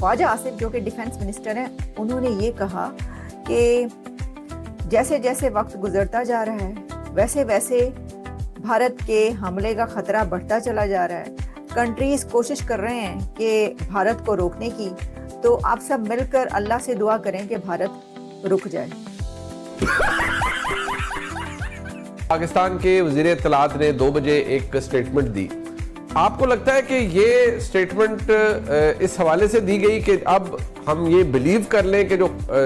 خواجہ آصف جو کہ defence minister ہیں، انہوں نے یہ کہا کہ جیسے جیسے وقت گزرتا جا رہا ہے ویسے ویسے بھارت کے حملے کا خطرہ بڑھتا چلا جا رہا ہے، کنٹریز کوشش کر رہے ہیں کہ بھارت کو روکنے کی، تو آپ سب مل کر اللہ سے دعا کریں کہ بھارت رک جائے۔ پاکستان کے وزیر اطلاعات نے 2 بجے ایک سٹیٹمنٹ دی۔ آپ کو لگتا ہے کہ یہ سٹیٹمنٹ اس حوالے سے دی گئی کہ اب ہم یہ بلیو کر لیں کہ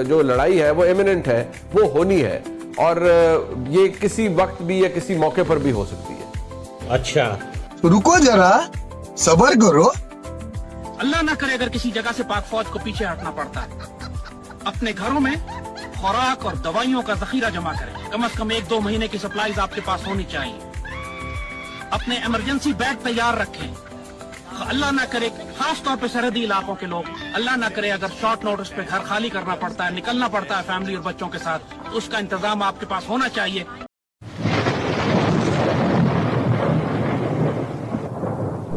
جو لڑائی ہے وہ ایمیننٹ ہے، وہ ہونی ہے، اور یہ کسی وقت بھی یا کسی موقع پر بھی ہو سکتی ہے؟ اچھا رکو ذرا، صبر کرو۔ اللہ نہ کرے اگر کسی جگہ سے پاک فوج کو پیچھے ہٹنا پڑتا ہے، اپنے گھروں میں خوراک اور دوائیوں کا ذخیرہ جمع کریں، کم از کم 1-2 مہینے کی سپلائیز آپ کے پاس ہونی چاہیے۔ اپنے ایمرجنسی بیگ تیار رکھیں۔ اللہ نہ کرے، خاص طور پہ سرحدی علاقوں کے لوگ، اللہ نہ کرے اگر شارٹ نوٹس پہ گھر خالی کرنا پڑتا ہے، نکلنا پڑتا ہے فیملی اور بچوں کے ساتھ، تو اس کا انتظام آپ کے پاس ہونا چاہیے۔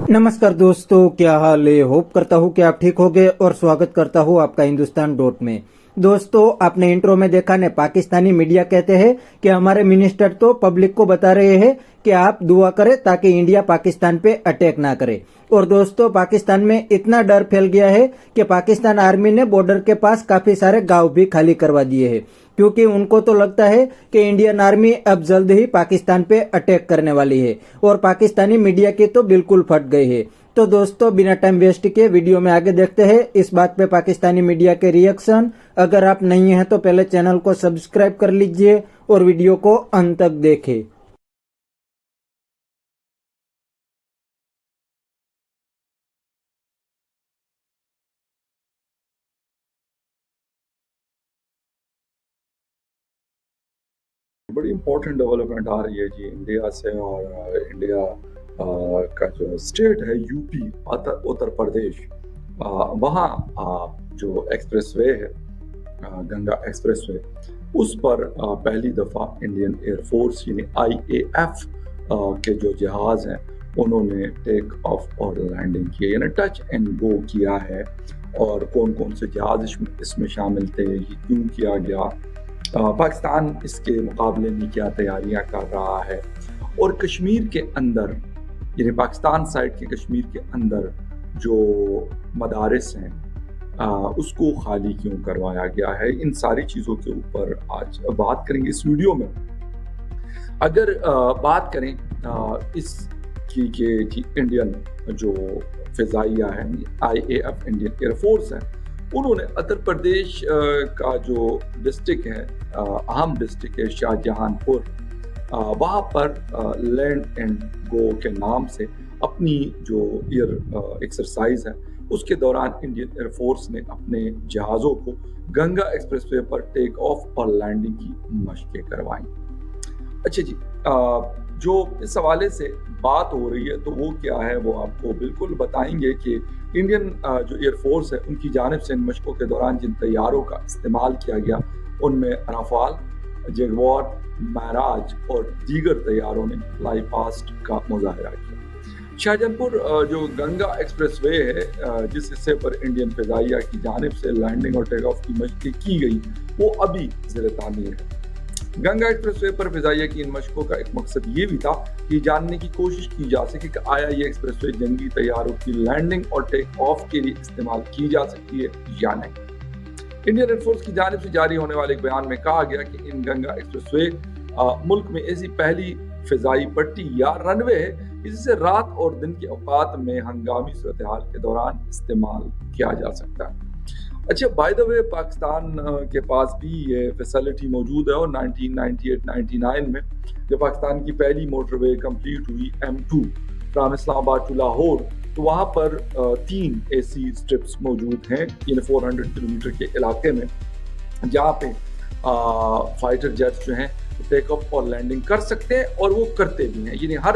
نمسکار دوستو، کیا حال ہے؟ ہوپ کرتا ہوں کہ آپ ٹھیک ہوگے اور سواگت کرتا ہوں آپ کا ہندوستان ڈاٹ میں۔ دوستو، آپ نے انٹرو میں دیکھا نے پاکستانی میڈیا کہتے ہیں کہ ہمارے منسٹر تو پبلک کو بتا رہے ہیں کہ آپ دعا کریں تاکہ انڈیا پاکستان پہ اٹیک نہ کرے۔ اور دوستو، پاکستان میں اتنا ڈر پھیل گیا ہے کہ پاکستان آرمی نے بارڈر کے پاس کافی سارے گاؤں بھی خالی کروا دیے ہیں، کیونکہ ان کو تو لگتا ہے کہ انڈین آرمی اب جلد ہی پاکستان پہ اٹیک کرنے والی ہے، اور پاکستانی میڈیا کی تو بالکل پھٹ گئی ہے۔ تو دوستو، بنا ٹائم ویسٹ کے ویڈیو میں آگے دیکھتے ہیں اس بات پہ پاکستانی میڈیا کے ری ایکشن۔ اگر آپ نہیں ہیں تو پہلے چینل کو سبسکرائب کر لیجئے اور ویڈیو کو انت تک دیکھیں۔ بڑی امپورٹنٹ ڈیولپمنٹ آ رہی ہے جی انڈیا سے، اور انڈیا کا جو اسٹیٹ ہے یو پی اتر پردیش، وہاں جو ایکسپریس وے ہے، گنگا ایکسپریس وے، اس پر پہلی دفعہ انڈین ایئر فورس یعنی IAF کے جو جہاز ہیں انہوں نے ٹیک آف اور لینڈنگ کی، یعنی ٹچ اینڈ گو کیا ہے۔ اور کون کون سے جہاز اس میں شامل تھے، یہ کیوں کیا گیا، پاکستان اس کے مقابلے میں کیا تیاریاں کر رہا ہے، اور کشمیر کے اندر یعنی پاکستان سائڈ کے کشمیر کے اندر جو مدارس ہیں اس کو خالی کیوں کروایا گیا ہے، ان ساری چیزوں کے اوپر آج بات کریں گے اس ویڈیو میں۔ اگر بات کریں اس کی کہ انڈین جو فضائیہ ہے IAF انڈین ایئر فورس ہے، انہوں نے اتر پردیش کا جو ڈسٹرکٹ ہے، اہم ڈسٹرکٹ ہے شاہ جہان پور، وہاں پر لینڈ اینڈ گو کے نام سے اپنی جو ایئر ایکسرسائز ہے اس کے دوران انڈین ایئر فورس نے اپنے جہازوں کو Ganga express way per take of اور لینڈنگ کی مشقیں کروائیں۔ اچھا جی، جو اس حوالے سے بات ہو رہی ہے تو وہ کیا ہے، وہ آپ کو بالکل بتائیں گے کہ انڈین جو ایئر فورس ہے ان کی جانب سے ان مشقوں کے دوران جن طیاروں کا استعمال کیا گیا ان میں رافال، جگوار، معراج اور دیگر طیاروں نے فلائی پاسٹ کا مظاہرہ کیا۔ شاہجہان پور جو گنگا ایکسپریس وے ہے جس حصے پر انڈین فضائیہ کی جانب سے لینڈنگ اور ٹیک آف کی مشقیں کی گئی وہ ابھی زیر تعمیر ہے۔ گنگا ایکسپریس وے پر فضائیہ کی ان مشقوں کا ایک مقصد یہ بھی تھا کہ جاننے کی کوشش کی جا سکے کہ آیا یہ ایکسپریس وے جنگی طیاروں کی لینڈنگ اور ٹیک آف کے لیے استعمال کی جا سکتی ہے یا نہیں۔ انڈین ایئر فورس کی جانب سے جاری ہونے والے ایک بیان میں کہا گیا کہ ان گنگا ایکسپریس وے ملک میں ایسی پہلی فضائی پٹی یا رن وے ہے جسے رات اور دن کے اوقات میں ہنگامی صورتحال کے دوران استعمال کیا جا سکتا ہے۔ اچھا، بائی دا وے پاکستان کے پاس بھی یہ فیسلٹی موجود ہے، اور 1998-99 میں جب پاکستان کی پہلی موٹر وے کمپلیٹ ہوئی M2 فرام اسلام آباد ٹو لاہور، تو وہاں پر 3 ایسی سٹرپس موجود ہیں یعنی 400 کلومیٹر کے علاقے میں، جہاں پہ فائٹر جیٹس جو ہیں ٹیک آف اور لینڈنگ کر سکتے ہیں، اور وہ کرتے بھی ہیں۔ یعنی ہر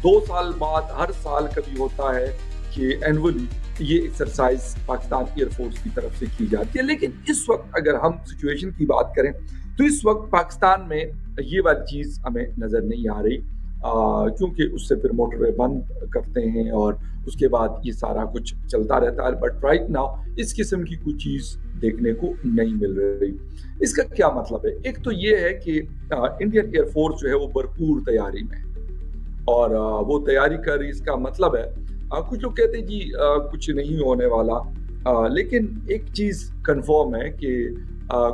2 سال بعد، ہر سال کبھی ہوتا ہے کہ اینولی یہ ایکسرسائز پاکستان ایئر فورس کی طرف سے کی جاتی ہے۔ لیکن اس وقت اگر ہم سچویشن کی بات کریں تو اس وقت پاکستان میں یہ والی چیز ہمیں نظر نہیں آ رہی۔ کیونکہ اس سے پھر موٹر وے بند کرتے ہیں اور اس کے بعد یہ سارا کچھ چلتا رہتا ہے. بٹ رائٹ ناؤ اس قسم کی کوئی چیز دیکھنے کو نہیں مل رہی. اس کا کیا مطلب ہے؟ ایک تو یہ ہے کہ انڈین ایئر فورس جو ہے وہ بھرپور تیاری میں اور وہ تیاری کر رہی. اس کا مطلب ہے کچھ لوگ کہتے ہیں جی کچھ نہیں ہونے والا, لیکن ایک چیز کنفرم ہے کہ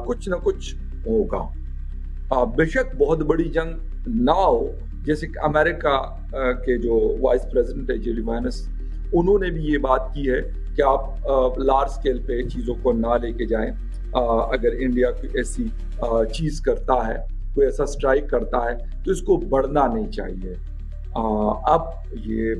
کچھ نہ کچھ ہوگا. بے شک بہت بڑی جنگ نہ ہو, جیسے کہ امریکہ کے جو وائس پریزیڈنٹ ہے جے ڈی وینس, انہوں نے بھی یہ بات کی ہے کہ آپ لارج اسکیل پہ چیزوں کو نہ لے کے جائیں. اگر انڈیا کوئی ایسی چیز کرتا ہے, کوئی ایسا اسٹرائک کرتا ہے تو اس کو بڑھنا نہیں چاہیے. اب یہ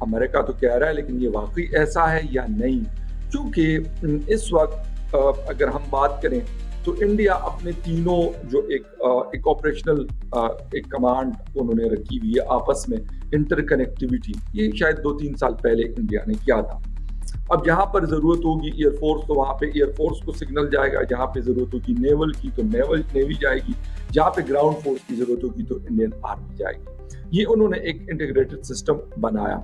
امریکہ تو کہہ رہا ہے, لیکن یہ واقعی ایسا ہے یا نہیں؟ کیونکہ اس وقت اگر ہم بات کریں تو انڈیا اپنے تینوں جو ایک آپریشنل ایک کمانڈ انہوں نے رکھی ہوئی ہے آپس میں, انٹر کنیکٹیویٹی, یہ شاید 2-3 سال پہلے انڈیا نے کیا تھا. اب جہاں پر ضرورت ہوگی ایئر فورس تو وہاں پہ ایئر فورس کو سگنل جائے گا, جہاں پہ ضرورت ہوگی نیول کی تو نیوی جائے گی, جہاں پہ گراؤنڈ فورس کی ضرورت ہوگی تو انڈین آرمی جائے گی. یہ انہوں نے ایک انٹیگریٹڈ سسٹم بنایا.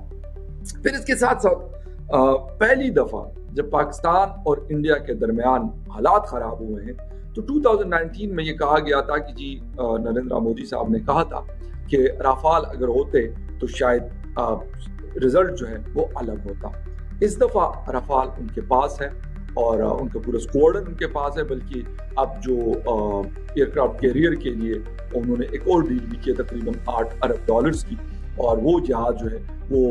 پھر اس کے ساتھ ساتھ پہلی دفعہ جب پاکستان اور انڈیا کے درمیان حالات خراب ہوئے ہیں تو 2019 میں یہ کہا گیا تھا کہ جی نریندر مودی صاحب نے کہا تھا کہ رافال اگر ہوتے تو شاید رزلٹ جو ہے وہ الگ ہوتا. اس دفعہ رافال ان کے پاس ہے اور ان کا پورا اسکواڈن ان کے پاس ہے, بلکہ اب جو ایئر کرافٹ کیریئر کے لیے انہوں نے ایک اور ڈیل بھی کیا تقریباً $8 ارب کی, اور وہ جہاز جو ہے وہ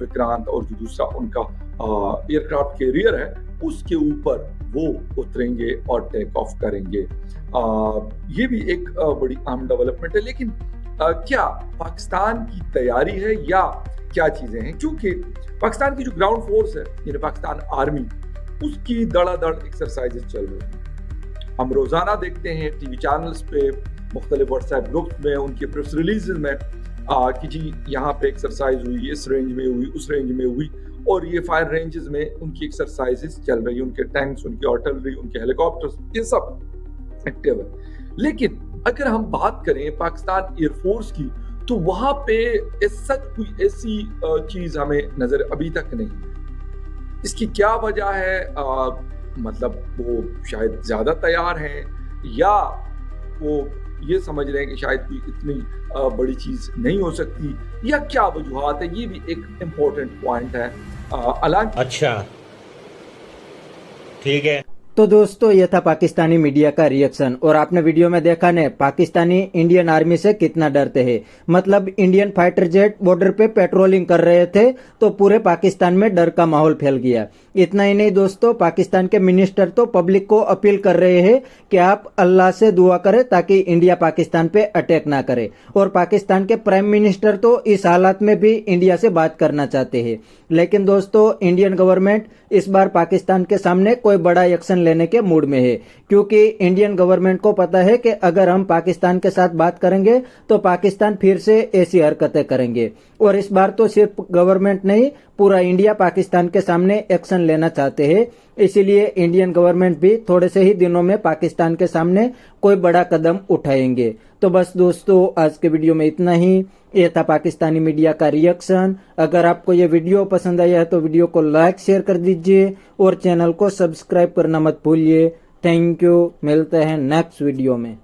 وکرانت اور جو دوسرا ان کا ایئر کرافٹ کیریئر ہے اس کے اوپر وہ اتریں گے اور ٹیک آف کریں گے. یہ بھی ایک بڑی اہم ڈیولپمنٹ ہے. لیکن کیا پاکستان کی تیاری ہے یا کیا چیزیں ہیں؟ کیونکہ پاکستان کی جو گراؤنڈ فورس ہے یعنی پاکستان آرمی, اس کی دڑا دڑ ایکسرسائزز چل رہی ہیں. ہم روزانہ دیکھتے ہیں ٹی وی چینلز پہ, مختلف واٹس ایپ گروپس میں, ان کے پریس ریلیزز میں کہ جی یہاں پہ ایکسرسائز ہوئی, اس رینج میں ہوئی, اس رینج میں ہوئی, اور یہ فائر رینجز میں ان کی ایکسرسائزز چل رہی ہیں. ان کے ٹینکس, ان کی آرٹلری, ان کے ہیلی کاپٹرز, یہ سب ایکٹیو ہے. لیکن اگر ہم بات کریں پاکستان ایئر فورس کی تو وہاں پہ سچ کوئی ایسی چیز ہمیں نظر ابھی تک نہیں ہے. اس کی کیا وجہ ہے؟ مطلب وہ شاید زیادہ تیار ہیں یا وہ یہ سمجھ رہے ہیں کہ شاید کوئی اتنی بڑی چیز نہیں ہو سکتی, یا کیا وجوہات ہے؟ یہ بھی ایک امپورٹنٹ پوائنٹ ہے. اچھا ٹھیک ہے. تو دوستو یہ تھا پاکستانی میڈیا کا ریئیکشن, اور آپ نے ویڈیو میں دیکھا نا پاکستانی انڈین آرمی سے کتنا ڈرتے ہیں. مطلب انڈین فائٹر جیٹ بارڈر پہ پیٹرولنگ کر رہے تھے تو پورے پاکستان میں ڈر کا ماحول پھیل گیا. اتنا ہی نہیں دوستو, پاکستان کے منسٹر تو پبلک کو اپیل کر رہے ہیں کہ آپ اللہ سے دعا کریں تاکہ انڈیا پاکستان پہ اٹیک نہ کرے, اور پاکستان کے پرائم منسٹر تو اس حالات میں بھی انڈیا سے بات کرنا چاہتے ہیں. لیکن دوستو انڈین گورنمنٹ اس بار پاکستان کے سامنے کوئی بڑا ایکشن لینے کے موڈ میں ہے, کیونکہ انڈین گورنمنٹ کو پتا ہے کہ اگر ہم پاکستان کے ساتھ بات کریں گے تو پاکستان پھر سے ایسی حرکتیں کریں گے. اور اس بار تو صرف گورنمنٹ نہیں, پورا انڈیا پاکستان کے سامنے ایکشن لینا چاہتے ہیں. اسی لیے انڈین گورنمنٹ بھی تھوڑے سے ہی دنوں میں پاکستان کے سامنے کوئی بڑا قدم اٹھائیں گے. تو بس دوستو آج کے ویڈیو میں اتنا ہی. یہ تھا پاکستانی میڈیا کا ریئیکشن. اگر آپ کو یہ ویڈیو پسند آیا ہے تو ویڈیو کو لائک شیئر کر دیجئے اور چینل کو سبسکرائب کرنا مت بھولیے. Thank you. ملتے ہیں نیکسٹ ویڈیو میں.